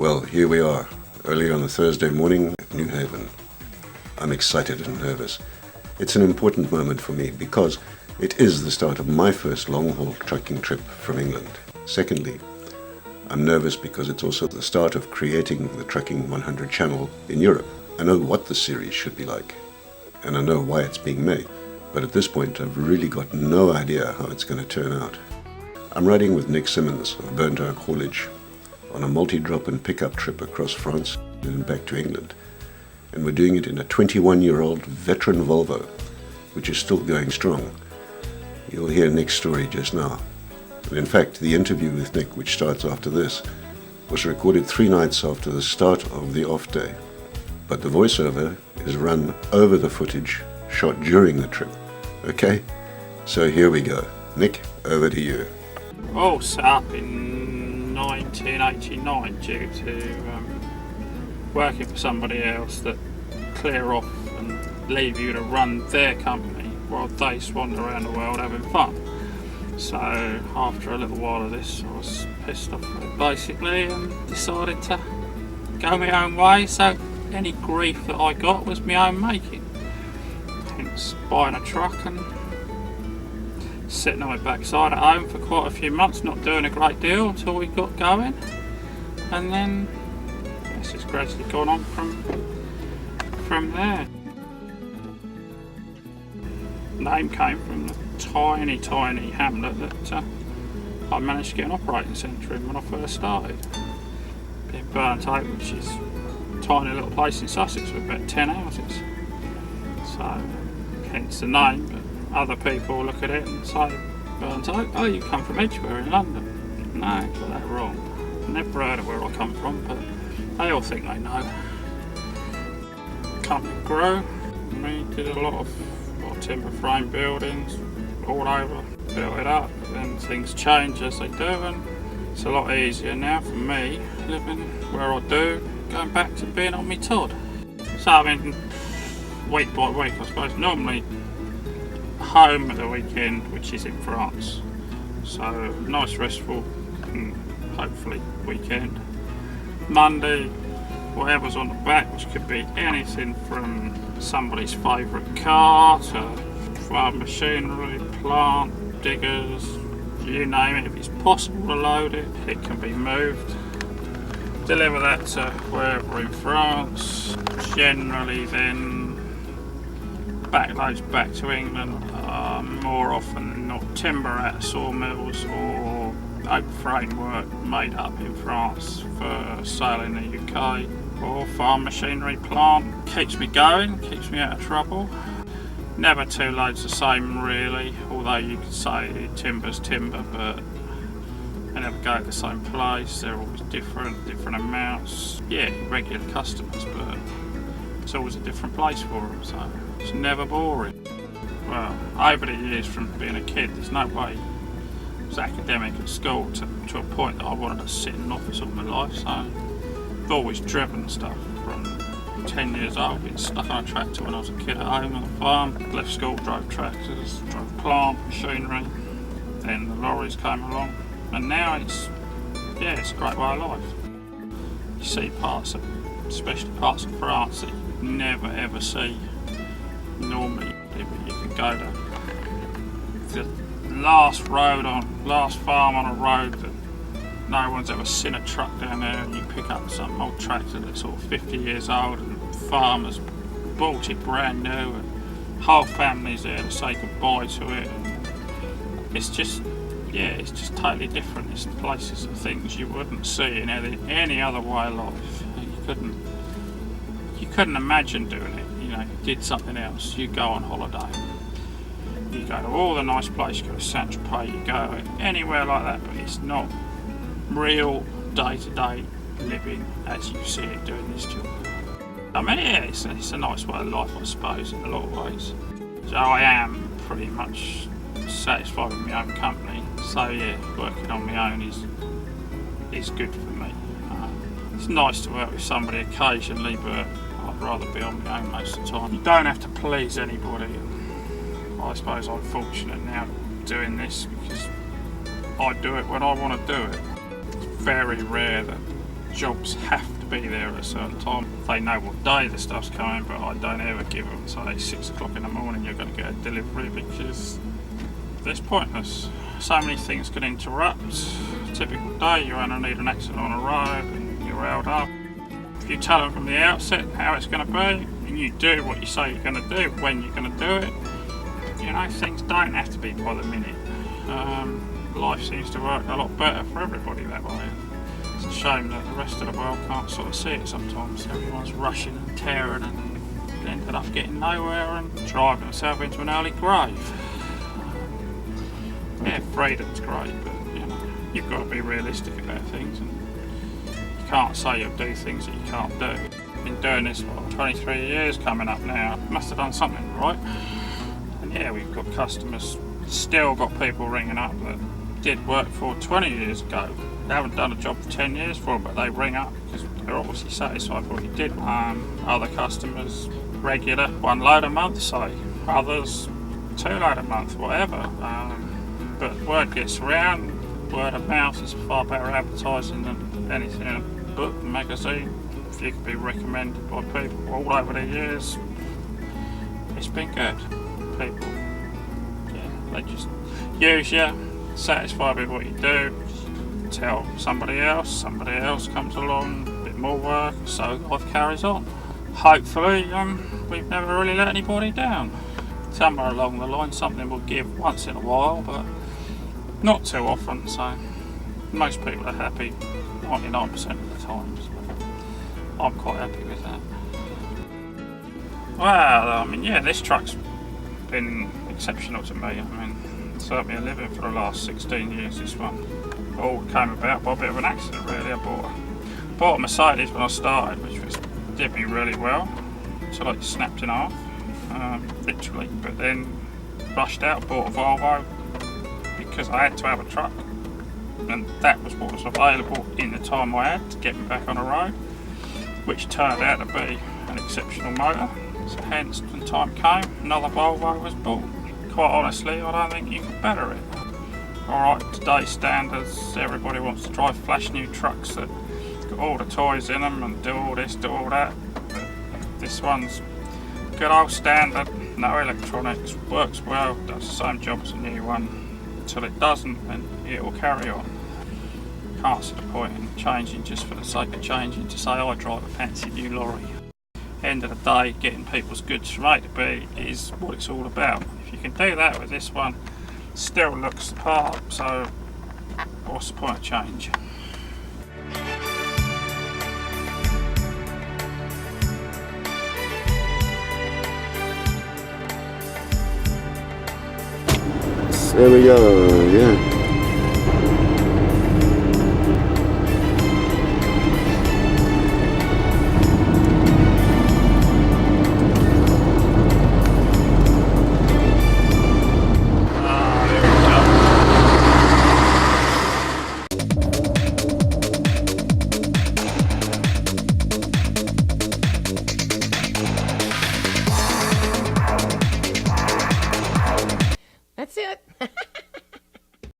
Well, here we are, early on a Thursday morning at New Haven. I'm excited and nervous. It's an important moment for me because it is the start of my first long-haul trucking trip from England. Secondly, I'm nervous because it's also the start of creating the Trucking 100 channel in Europe. I know what the series should be like, and I know why it's being made, but at this point I've really got no idea how it's going to turn out. I'm riding with Nick Simmons of Burnt Oak Haulage on a multi-drop and pickup trip across France and back to England. And we're doing it in a 21-year-old veteran Volvo, which is still going strong. You'll hear Nick's story just now. And in fact, the interview with Nick, which starts after this, was recorded 3 nights after the start of the off day. But the voiceover is run over the footage shot during the trip. Okay? So here we go. Nick, over to you. All set up in 1989 due to working for somebody else that clear off and leave you to run their company while they swan around the world having fun. So after a little while of this, I was pissed off basically and decided to go my own way, so any grief that I got was my own making. Hence buying a truck and sitting on my backside at home for quite a few months, not doing a great deal until we got going, and then it's just gradually gone on from there. The name came from the tiny hamlet that I managed to get an operating centre in when I first started. In Burnt Oak, which is a tiny little place in Sussex with about 10 houses. So hence the name, but other people look at it and say, Burnt Oak, oh, you come from Edgware in London. No, I got that wrong. Never heard of where I come from, but they all think they know. Company grew. We did a lot of timber frame buildings all over, built it up, but then things change as they do, and it's a lot easier now for me living where I do, going back to being on my Todd. So I mean, week by week I suppose, normally home at the weekend, which is in France, so nice restful hopefully weekend. Monday, whatever's on the back, which could be anything from somebody's favourite car to farm machinery, plant, diggers, you name it. If it's possible to load it, it can be moved. Deliver that to wherever in France. Generally then backloads back to England, more often than not timber out of sawmills or oak framework made up in France for sale in the UK, or farm machinery plant. Keeps me going, keeps me out of trouble. Never 2 loads the same really, although you could say timber's timber, but they never go to the same place. They're always different amounts. Yeah, regular customers, but it's always a different place for them, so it's never boring. Well, over the years from being a kid, there's no way I was academic at school to a point that I wanted to sit in an office all my life, so I've always driven stuff from 10 years old, been stuck on a tractor when I was a kid at home on the farm. Left school, drove tractors, drove plant, machinery, then the lorries came along, and now it's a great way of life. You see parts of, especially parts of France, that you would never ever see normally. You could go to the last farm on a road that no one's ever seen a truck down there, and you pick up some old tractor that's sort of 50 years old and farmers bought it brand new and whole families there to say goodbye to it, and it's just totally different. It's places and things you wouldn't see in any other way of life. You couldn't imagine doing it. You know, you did something else. You go on holiday, you go to all the nice places, you go to Saint-Tropez, you go anywhere like that, but it's not real day-to-day living as you see it doing this job. I mean, yeah, it's a nice way of life, I suppose, in a lot of ways. So I am pretty much satisfied with my own company. So yeah, working on my own is good for me. It's nice to work with somebody occasionally, but I'd rather be on my own most of the time. You don't have to please anybody. I suppose I'm fortunate now doing this because I do it when I want to do it. It's very rare that jobs have to be there at a certain time. They know what day the stuff's coming, but I don't ever give them, say, 6 o'clock in the morning you're going to get a delivery, because it's pointless. So many things can interrupt. A typical day, you only need an accident on a road and you're held up. If you tell them from the outset how it's going to be, and you do what you say you're going to do when you're going to do it, you know, things don't have to be by the minute. Life seems to work a lot better for everybody that way. It's a shame that the rest of the world can't sort of see it sometimes. Everyone's rushing and tearing and ended up getting nowhere and driving themselves into an early grave. Yeah, freedom's great, but you know, you've got to be realistic about things, and you can't say you'll do things that you can't do. Been doing this for 23 years coming up now. Must have done something right. And yeah, we've got customers, still got people ringing up that did work for 20 years ago. They haven't done a job for 10 years for them, but they ring up because they're obviously satisfied with what you did. Other customers, regular, 1 load a month, say. Others, 2 load a month, whatever. But word gets around, word of mouth is far better advertising than anything in a book, magazine. If you could be recommended by people all over the years, it's been good. People, yeah, they just use you, satisfied with what you do, tell somebody else comes along, a bit more work, so life carries on. Hopefully, we've never really let anybody down. Somewhere along the line something will give once in a while, but not too often, so most people are happy 99% of the time, so I'm quite happy with that. Well, I mean, yeah, this truck's been exceptional to me. I mean, it's served me a living for the last 16 years, this one. All came about by a bit of an accident, really. I bought a Mercedes when I started, which did me really well, until I snapped in half, literally. But then rushed out, bought a Volvo, because I had to have a truck, and that was what was available in the time I had to get me back on the road, which turned out to be an exceptional motor. So hence, when time came, another Volvo was bought. Quite honestly, I don't think you can better it. Alright, today's standards, everybody wants to drive flash new trucks that got all the toys in them and do all this, do all that. But this one's good old standard, no electronics, works well, does the same job as a new one. Until it doesn't, then it will carry on. Can't see the point in changing just for the sake of changing to say I drive a fancy new lorry. End of the day, getting people's goods from A to B is what it's all about. If you can do that with this one, still looks the part, so what's the point of change? There we go, yeah.